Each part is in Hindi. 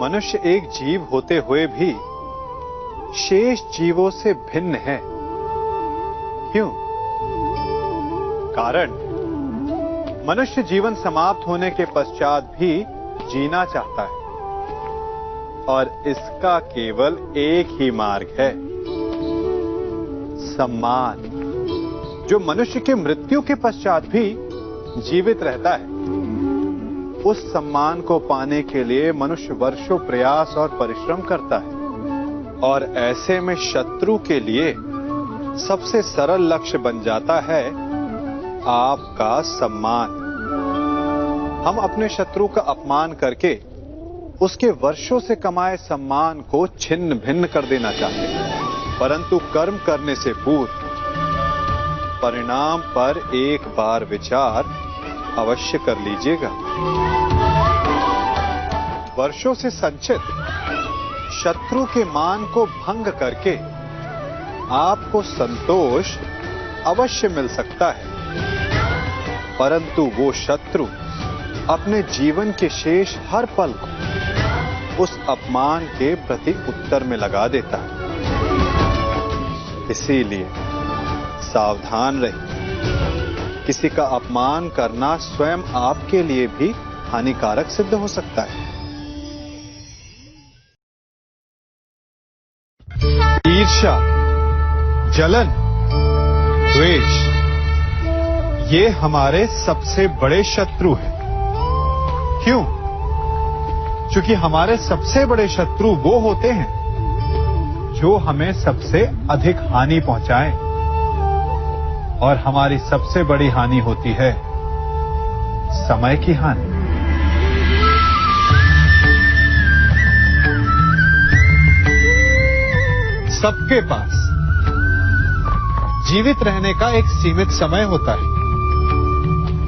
मनुष्य एक जीव होते हुए भी शेष जीवों से भिन्न है। क्यों? कारण मनुष्य जीवन समाप्त होने के पश्चात भी जीना चाहता है और इसका केवल एक ही मार्ग है, सम्मान, जो मनुष्य के मृत्यु के पश्चात भी जीवित रहता है। उस सम्मान को पाने के लिए मनुष्य वर्षों प्रयास और परिश्रम करता है और ऐसे में शत्रु के लिए सबसे सरल लक्ष्य बन जाता है आपका सम्मान। हम अपने शत्रु का अपमान करके उसके वर्षों से कमाए सम्मान को छिन्न भिन्न कर देना चाहते हैं, परंतु कर्म करने से पूर्व परिणाम पर एक बार विचार अवश्य कर लीजिएगा। वर्षों से संचित शत्रु के मान को भंग करके आपको संतोष अवश्य मिल सकता है, परंतु वो शत्रु अपने जीवन के शेष हर पल को उस अपमान के प्रति उत्तर में लगा देता है। इसीलिए सावधान रहिए। किसी का अपमान करना स्वयं आपके लिए भी हानिकारक सिद्ध हो सकता है। ईर्ष्या, जलन, द्वेष, ये हमारे सबसे बड़े शत्रु हैं। क्यों? क्योंकि हमारे सबसे बड़े शत्रु वो होते हैं जो हमें सबसे अधिक हानि पहुंचाएं, और हमारी सबसे बड़ी हानि होती है समय की हानि। सबके पास जीवित रहने का एक सीमित समय होता है।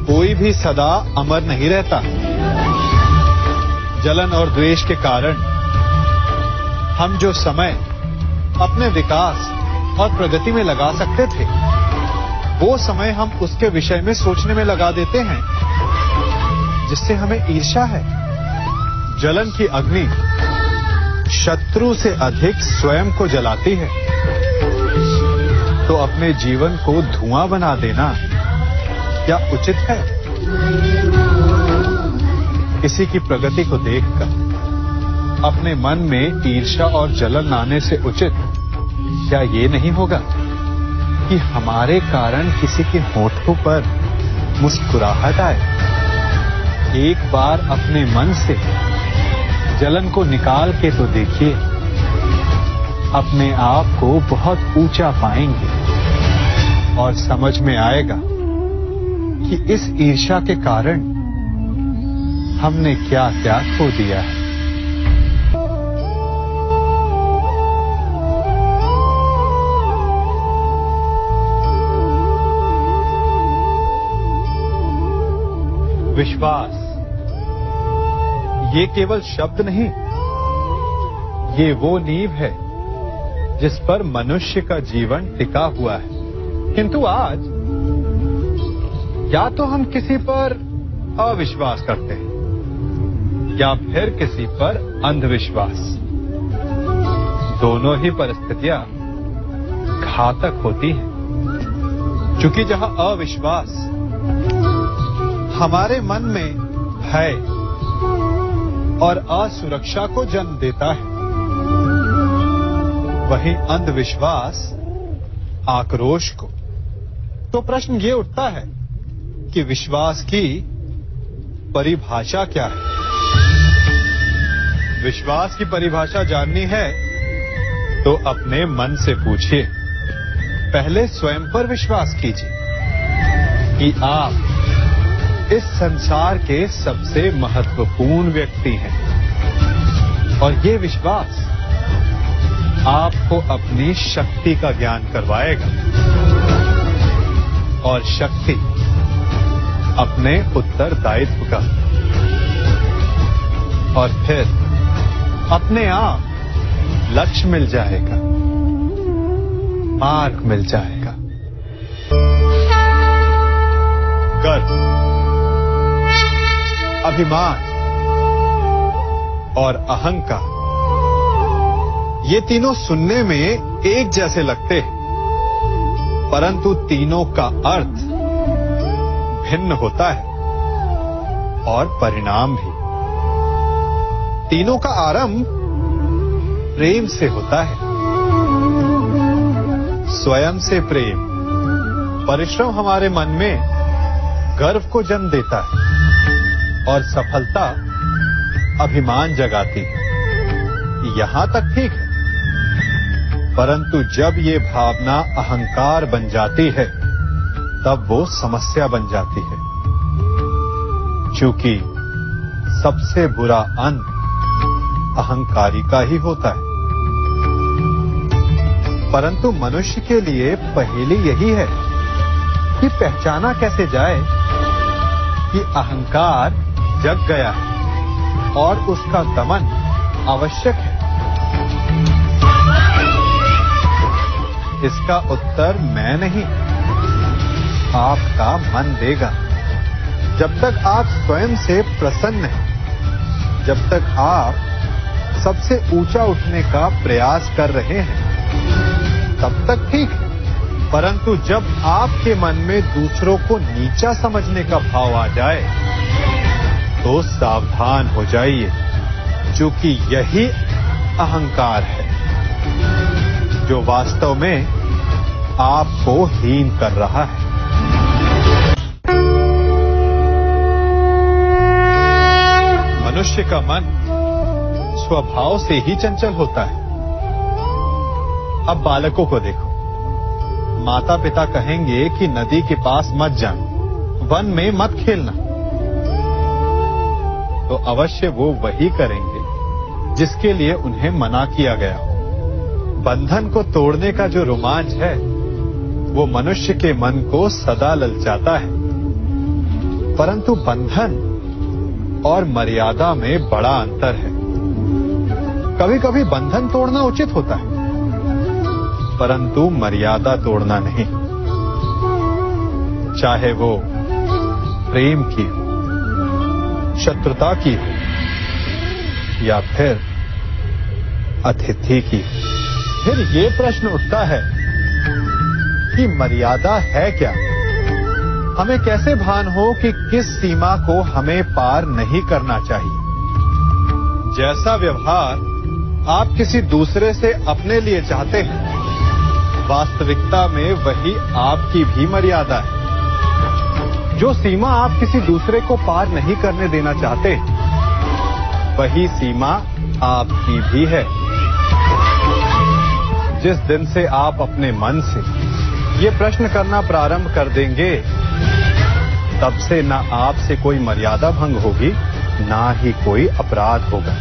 कोई भी सदा अमर नहीं रहता। जलन और द्वेष के कारण हम जो समय अपने विकास और प्रगति में लगा सकते थे, वो समय हम उसके विषय में सोचने में लगा देते हैं, जिससे हमें ईर्ष्या है। जलन की अग्नि शत्रु से अधिक स्वयं को जलाती है, तो अपने जीवन को धुआं बना देना क्या उचित है? किसी की प्रगति को देखकर अपने मन में ईर्ष्या और जलन आने से उचित क्या ये नहीं होगा कि हमारे कारण किसी के होठों पर मुस्कुराहट आए? एक बार अपने मन से जलन को निकाल के तो देखिए, अपने आप को बहुत ऊंचा पाएंगे और समझ में आएगा कि इस ईर्ष्या के कारण हमने क्या क्या खो दिया है। विश्वास, ये केवल शब्द नहीं, ये वो नींव है जिस पर मनुष्य का जीवन टिका हुआ है। किंतु आज या तो हम किसी पर अविश्वास करते हैं या फिर किसी पर अंधविश्वास। दोनों ही परिस्थितियां घातक होती हैं, क्योंकि जहां अविश्वास हमारे मन में भय और असुरक्षा को जन्म देता है, वहीं अंधविश्वास आक्रोश को। तो प्रश्न ये उठता है कि विश्वास की परिभाषा क्या है? विश्वास की परिभाषा जाननी है तो अपने मन से पूछिए। पहले स्वयं पर विश्वास कीजिए कि आप इस संसार के सबसे महत्वपूर्ण व्यक्ति हैं, और ये विश्वास आपको अपनी शक्ति का ज्ञान करवाएगा, और शक्ति अपने उत्तरदायित्व का, और फिर अपने आप लक्ष्य मिल जाएगा, मार्ग मिल जाएगा। गर्व, अभिमान और अहंकार, ये तीनों सुनने में एक जैसे लगते हैं, परंतु तीनों का अर्थ भिन्न होता है और परिणाम भी। तीनों का आरंभ प्रेम से होता है। स्वयं से प्रेम, परिश्रम हमारे मन में गर्व को जन्म देता है और सफलता अभिमान जगाती है। यहां तक ठीक है, परंतु जब ये भावना अहंकार बन जाती है तब वो समस्या बन जाती है, क्योंकि सबसे बुरा अंत अहंकारी का ही होता है। परंतु मनुष्य के लिए पहेली यही है कि पहचाना कैसे जाए कि अहंकार जग गया है और उसका दमन आवश्यक है। इसका उत्तर मैं नहीं, आपका मन देगा। जब तक आप स्वयं से प्रसन्न हैं, जब तक आप सबसे ऊंचा उठने का प्रयास कर रहे हैं, तब तक ठीक है। परंतु जब आपके मन में दूसरों को नीचा समझने का भाव आ जाए तो सावधान हो जाइए, क्योंकि यही अहंकार है जो वास्तव में आपको हीन कर रहा है। मनुष्य का मन स्वभाव से ही चंचल होता है। अब बालकों को देखो, माता पिता कहेंगे कि नदी के पास मत जाना, वन में मत खेलना, तो अवश्य वो वही करेंगे जिसके लिए उन्हें मना किया गया हो। बंधन को तोड़ने का जो रोमांच है वो मनुष्य के मन को सदा ललचाता है, परंतु बंधन और मर्यादा में बड़ा अंतर है। कभी कभी बंधन तोड़ना उचित होता है, परंतु मर्यादा तोड़ना नहीं, चाहे वो प्रेम की हो, शत्रुता की हो या फिर अतिथि की। फिर ये प्रश्न उठता है कि मर्यादा है क्या? हमें कैसे भान हो कि किस सीमा को हमें पार नहीं करना चाहिए? जैसा व्यवहार आप किसी दूसरे से अपने लिए चाहते हैं, वास्तविकता में वही आपकी भी मर्यादा है। जो सीमा आप किसी दूसरे को पार नहीं करने देना चाहते, वही सीमा आपकी भी है। जिस दिन से आप अपने मन से ये प्रश्न करना प्रारंभ कर देंगे, तब से ना आपसे कोई मर्यादा भंग होगी, ना ही कोई अपराध होगा।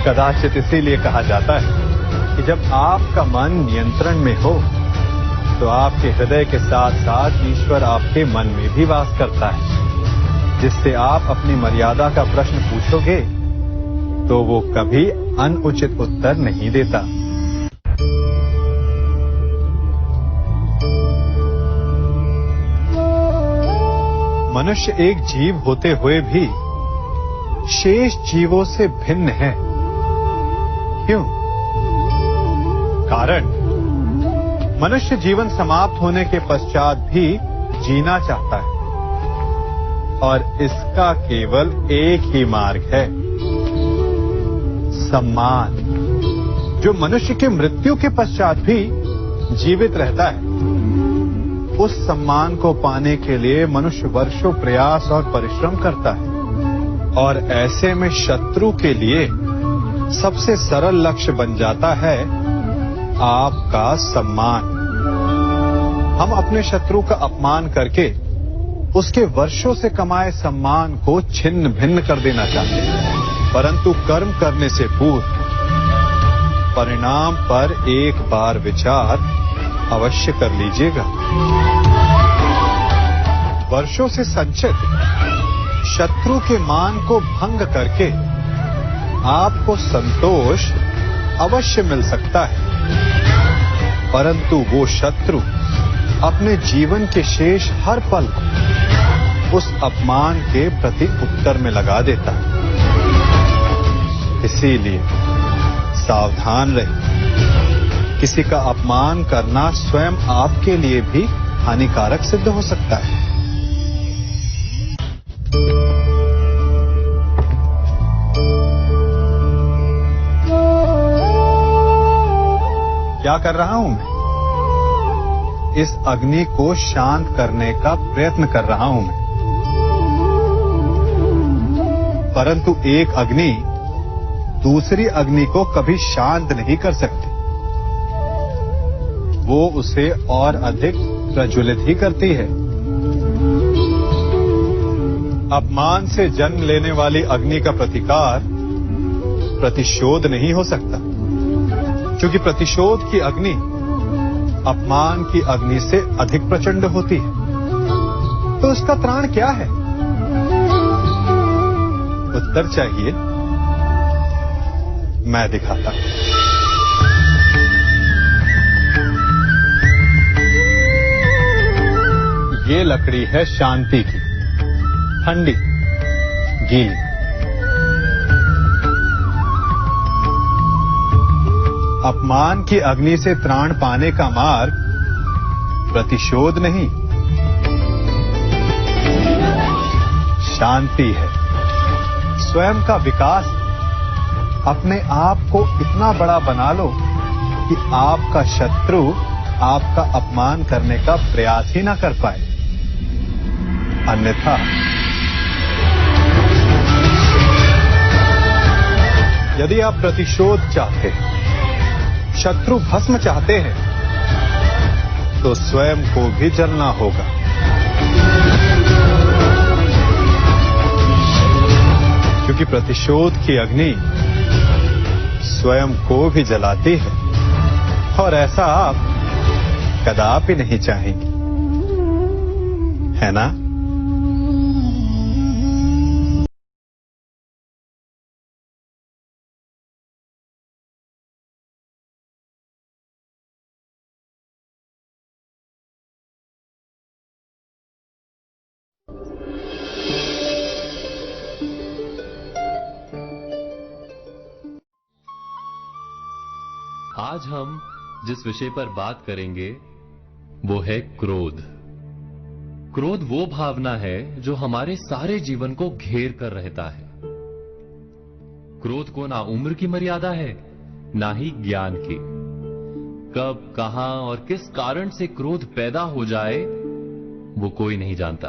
कदाचित इसीलिए कहा जाता है कि जब आपका मन नियंत्रण में हो तो आपके हृदय के साथ साथ ईश्वर आपके मन में भी वास करता है। जिससे आप अपनी मर्यादा का प्रश्न पूछोगे तो वो कभी अनुचित उत्तर नहीं देता। मनुष्य एक जीव होते हुए भी शेष जीवों से भिन्न है। क्यों? कारण मनुष्य जीवन समाप्त होने के पश्चात भी जीना चाहता है और इसका केवल एक ही मार्ग है, सम्मान, जो मनुष्य के मृत्यु के पश्चात भी जीवित रहता है। उस सम्मान को पाने के लिए मनुष्य वर्षों प्रयास और परिश्रम करता है, और ऐसे में शत्रु के लिए सबसे सरल लक्ष्य बन जाता है आपका सम्मान। हम अपने शत्रु का अपमान करके उसके वर्षों से कमाए सम्मान को छिन्न भिन्न कर देना चाहते हैं, परंतु कर्म करने से पूर्व परिणाम पर एक बार विचार अवश्य कर लीजिएगा। वर्षों से संचित शत्रु के मान को भंग करके आपको संतोष अवश्य मिल सकता है, परंतु वो शत्रु अपने जीवन के शेष हर पल उस अपमान के प्रति उत्तर में लगा देता है। इसीलिए सावधान रहिए। किसी का अपमान करना स्वयं आपके लिए भी हानिकारक सिद्ध हो सकता है। क्या कर रहा हूं मैं? इस अग्नि को शांत करने का प्रयत्न कर रहा हूं मैं। परंतु एक अग्नि दूसरी अग्नि को कभी शांत नहीं कर सकती। वो उसे और अधिक प्रज्वलित ही करती है। अपमान से जन्म लेने वाली अग्नि का प्रतिकार प्रतिशोध नहीं हो सकता, क्योंकि प्रतिशोध की अग्नि अपमान की अग्नि से अधिक प्रचंड होती है। तो उसका त्राण क्या है? उत्तर चाहिए? मैं दिखाता हूं। ये लकड़ी है शांति की, ठंडी, गीली। अपमान की अग्नि से त्राण पाने का मार्ग प्रतिशोध नहीं, शांति है, स्वयं का विकास। अपने आप को इतना बड़ा बना लो कि आपका शत्रु आपका अपमान करने का प्रयास ही ना कर पाए। अन्यथा यदि आप प्रतिशोध चाहते हैं, शत्रु भस्म चाहते हैं, तो स्वयं को भी जलना होगा। क्योंकि प्रतिशोध की अग्नि स्वयं को भी जलाती है, और ऐसा आप कदापि नहीं चाहेंगे, है ना? आज हम जिस विषय पर बात करेंगे वो है क्रोध। क्रोध वो भावना है जो हमारे सारे जीवन को घेर कर रहता है। क्रोध को ना उम्र की मर्यादा है, ना ही ज्ञान की। कब, कहां और किस कारण से क्रोध पैदा हो जाए वो कोई नहीं जानता।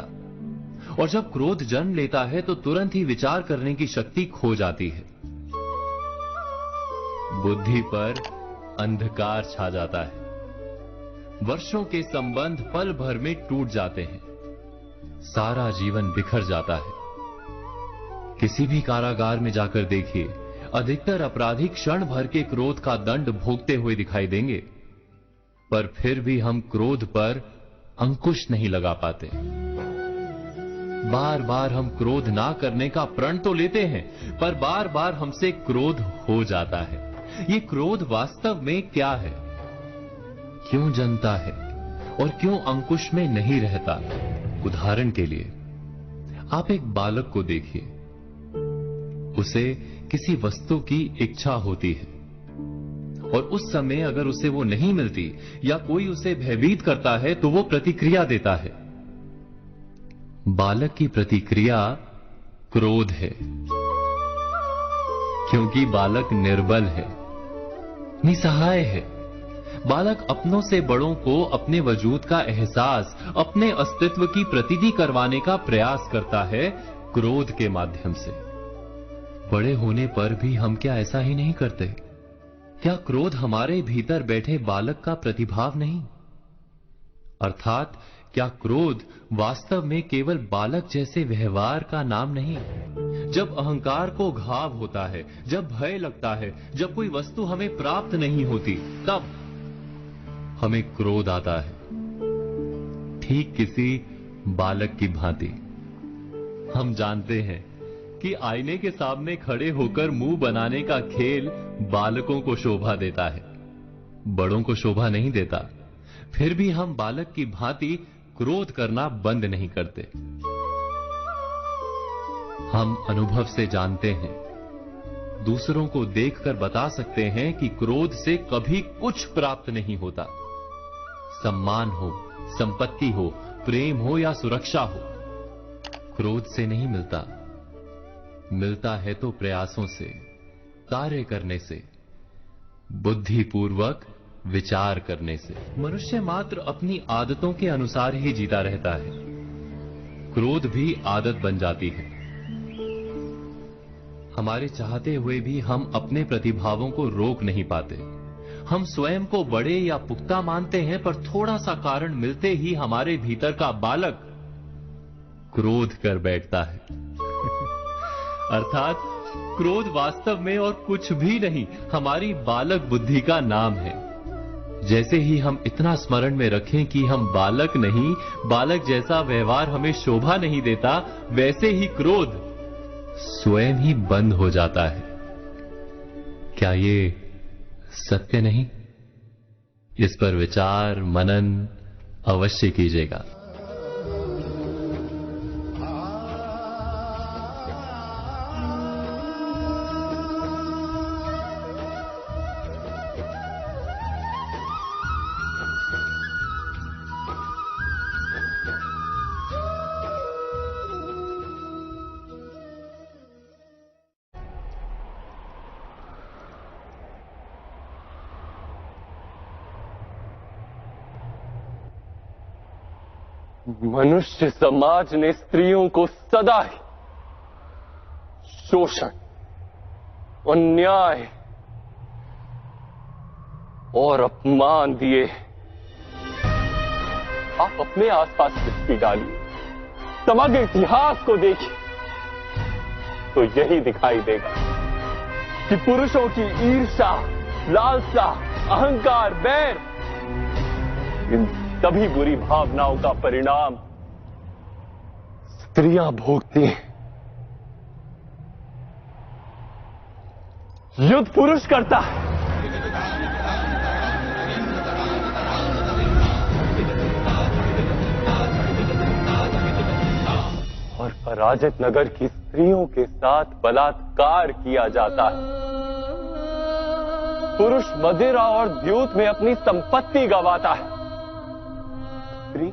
और जब क्रोध जन्म लेता है तो तुरंत ही विचार करने की शक्ति खो जाती है। बुद्धि पर अंधकार छा जाता है। वर्षों के संबंध पल भर में टूट जाते हैं। सारा जीवन बिखर जाता है। किसी भी कारागार में जाकर देखिए, अधिकतर अपराधी क्षण भर के क्रोध का दंड भोगते हुए दिखाई देंगे, पर फिर भी हम क्रोध पर अंकुश नहीं लगा पाते। बार बार हम क्रोध ना करने का प्रण तो लेते हैं, पर बार बार हमसे क्रोध हो जाता है। ये क्रोध वास्तव में क्या है, क्यों जन्मता है और क्यों अंकुश में नहीं रहता? उदाहरण के लिए आप एक बालक को देखिए। उसे किसी वस्तु की इच्छा होती है और उस समय अगर उसे वो नहीं मिलती या कोई उसे भयभीत करता है तो वो प्रतिक्रिया देता है। बालक की प्रतिक्रिया क्रोध है, क्योंकि बालक निर्बल है, निसहाय है। बालक अपनों से बड़ों को अपने वजूद का एहसास, अपने अस्तित्व की प्रतीति करवाने का प्रयास करता है क्रोध के माध्यम से। बड़े होने पर भी हम क्या ऐसा ही नहीं करते? क्या क्रोध हमारे भीतर बैठे बालक का प्रतिभाव नहीं? अर्थात क्या क्रोध वास्तव में केवल बालक जैसे व्यवहार का नाम नहीं? जब अहंकार को घाव होता है, जब भय लगता है, जब कोई वस्तु हमें प्राप्त नहीं होती, तब हमें क्रोध आता है, ठीक किसी बालक की भांति। हम जानते हैं कि आईने के सामने खड़े होकर मुंह बनाने का खेल बालकों को शोभा देता है, बड़ों को शोभा नहीं देता। फिर भी हम बालक की भांति क्रोध करना बंद नहीं करते। हम अनुभव से जानते हैं, दूसरों को देखकर बता सकते हैं कि क्रोध से कभी कुछ प्राप्त नहीं होता। सम्मान हो, संपत्ति हो, प्रेम हो या सुरक्षा हो, क्रोध से नहीं मिलता। मिलता है तो प्रयासों से, कार्य करने से, बुद्धिपूर्वक विचार करने से। मनुष्य मात्र अपनी आदतों के अनुसार ही जीता रहता है। क्रोध भी आदत बन जाती है। हमारे चाहते हुए भी हम अपने प्रतिभावों को रोक नहीं पाते। हम स्वयं को बड़े या पुख्ता मानते हैं, पर थोड़ा सा कारण मिलते ही हमारे भीतर का बालक क्रोध कर बैठता है। अर्थात क्रोध वास्तव में और कुछ भी नहीं, हमारी बालक बुद्धि का नाम है। जैसे ही हम इतना स्मरण में रखें कि हम बालक नहीं, बालक जैसा व्यवहार हमें शोभा नहीं देता, वैसे ही क्रोध स्वयं ही बंद हो जाता है। क्या ये सत्य नहीं? इस पर विचार मनन अवश्य कीजिएगा। मनुष्य समाज ने स्त्रियों को सदा ही शोषण, अन्याय और अपमान दिए। आप अपने आसपास दृष्टि डालिए, समग्र इतिहास को देखिए, तो यही दिखाई देगा कि पुरुषों की ईर्ष्या, लालसा, अहंकार, बैर, इन सभी बुरी भावनाओं का परिणाम स्त्रियां भोगती हैं। युद्ध पुरुष करता है, और पराजित नगर की स्त्रियों के साथ बलात्कार किया जाता है। पुरुष मदिरा और द्यूत में अपनी संपत्ति गंवाता है। स्त्री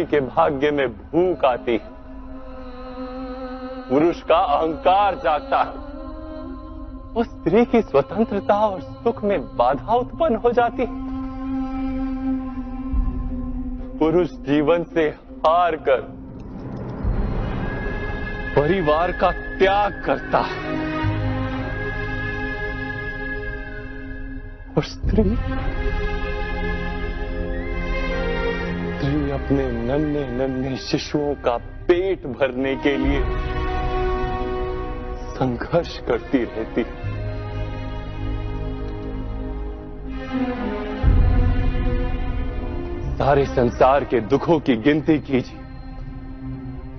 के भाग्य में भूख आती है, पुरुष का अहंकार जागता है, और स्त्री की स्वतंत्रता और सुख में बाधा उत्पन्न हो जाती है। पुरुष जीवन से हार कर परिवार का त्याग करता है, और स्त्री अपने नन्हे नन्हे शिशुओं का पेट भरने के लिए संघर्ष करती रहती है। सारे संसार के दुखों की गिनती कीजिए,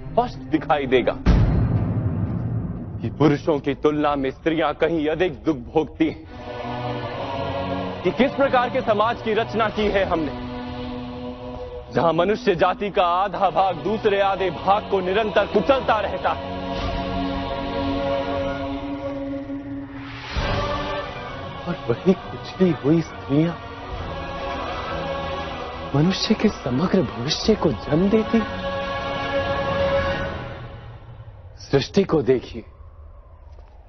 स्पष्ट दिखाई देगा कि पुरुषों की तुलना में स्त्रियां कहीं अधिक दुख भोगती हैं। कि किस प्रकार के समाज की रचना की है हमने, जहां मनुष्य जाति का आधा भाग दूसरे आधे भाग को निरंतर कुचलता रहता है। और वही कुचली हुई स्त्रियां मनुष्य के समग्र भविष्य को जन्म देती। सृष्टि को देखिए,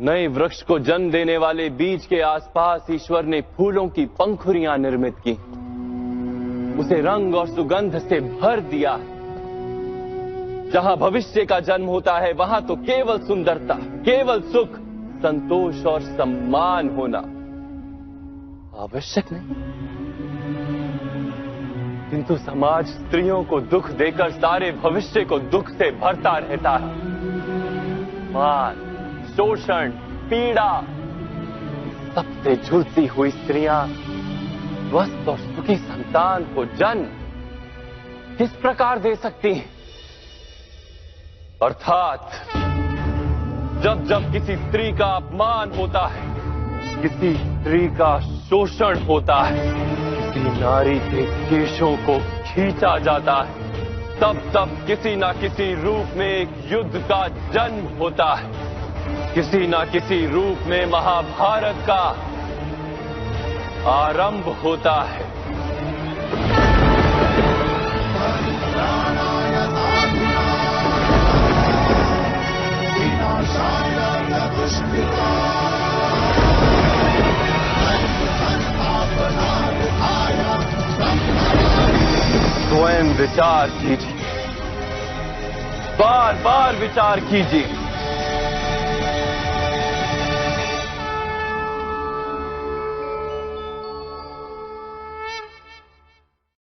नए वृक्ष को जन्म देने वाले बीज के आसपास ईश्वर ने फूलों की पंखुड़ियां निर्मित की, उसे रंग और सुगंध से भर दिया। जहां भविष्य का जन्म होता है, वहां तो केवल सुंदरता, केवल सुख, संतोष और सम्मान होना आवश्यक नहीं। किंतु समाज स्त्रियों को दुख देकर सारे भविष्य को दुख से भरता रहता है। मान, शोषण, पीड़ा, सबसे झुलसी हुई स्त्रियां स्वस्थ और सुखी संतान को जन्म किस प्रकार दे सकती हैं? अर्थात जब जब किसी स्त्री का अपमान होता है, किसी स्त्री का शोषण होता है, किसी नारी के केशों को खींचा जाता है, तब किसी ना किसी रूप में एक युद्ध का जन्म होता है। किसी ना किसी रूप में महाभारत का आरंभ होता है। स्वयं विचार कीजिए, बार बार विचार कीजिए।